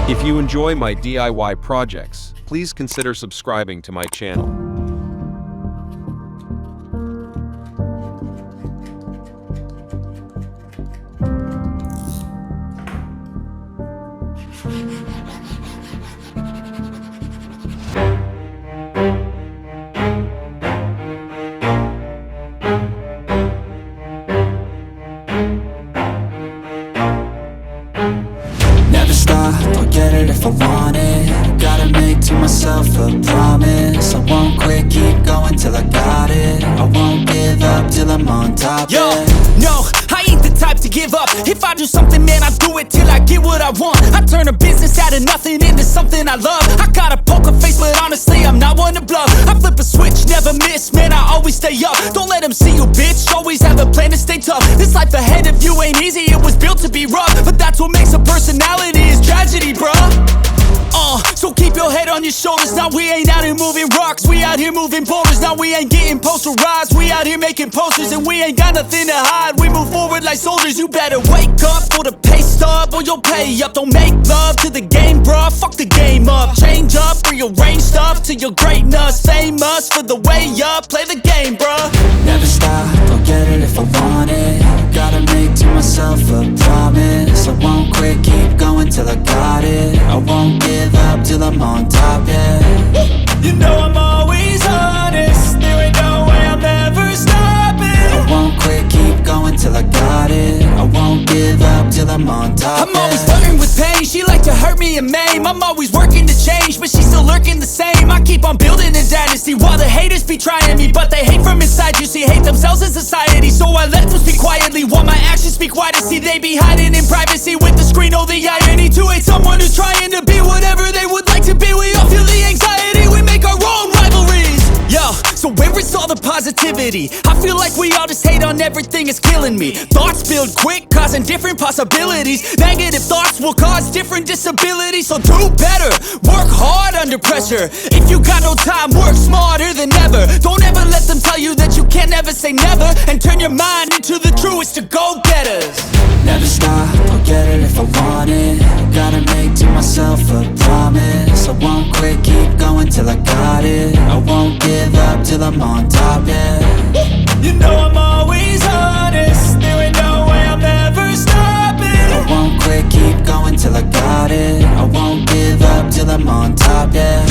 If you enjoy my DIY projects, please consider subscribing to my channel. I'll get it if I want it. Gotta make to myself a promise. I won't quit, keep going till I got it. I won't give up till I'm on top. Yo, no, I ain't the type to give up. If I do something, man, I do it till I get what I want. I turn a business out of nothing into something I love. I got a poker face, but honestly, I'm not one to bluff. I flip a switch, never miss, man, I always stay up. Don't let them see you, bitch, always have a plan to stay tough. This life ahead of you ain't easy, it was built to be rough. But that's what makes a personality, is tragedy, bruh. So keep your head on your shoulders. Now we ain't out here moving rocks, we out here moving boulders. Now we ain't getting posterized, we out here making posters. And we ain't got nothing to hide, we move forward like soldiers. You better wake up for the pay stub, or you'll pay up. Don't make love to the game, bruh, fuck the game up. Change up, rearrange stuff to your greatness. Famous for the way up, play the game, bruh. Never stop, I'll get it if I want it. Gotta make to myself a promise. I won't quit, keep going till I got it. I won't give up till I'm on top, yeah. You know I'm always honest, there ain't no way I'm ever stopping. I won't quit, keep going till I got it. I won't give up till I'm on top, I'm always flirting with pain, she like to hurt me and maim. I'm always working to change, but she's still lurking the same. I keep on building a dynasty while the haters be trying me. But they hate from inside, you see, hate themselves in society. So I let them speak quietly while my actions speak wider. See, they be hiding in privacy with the screen, oh the irony. To hate someone who's trying to be whatever they would like to be. We all feel the anxiety, we make our own rivalries. Yo, so where is all the positivity? I feel like we all just hate on everything, it's killing me. Thoughts build quick, causing different possibilities. Negative thoughts will cause different disabilities. So do better, work hard under pressure. If you got no time, work smarter than ever. Don't ever let them tell you that you can't never say never. And turn your mind into the truest of go-getters. Never stop, I'll get it if I want it. Gotta make to myself a promise. I won't quit, keep going till I got it. I won't give up till I'm on top, yeah. You know I'm always honest, there ain't no way I'm ever stopping. I won't quit, keep going till I got it. I won't give up till I'm on top, yeah.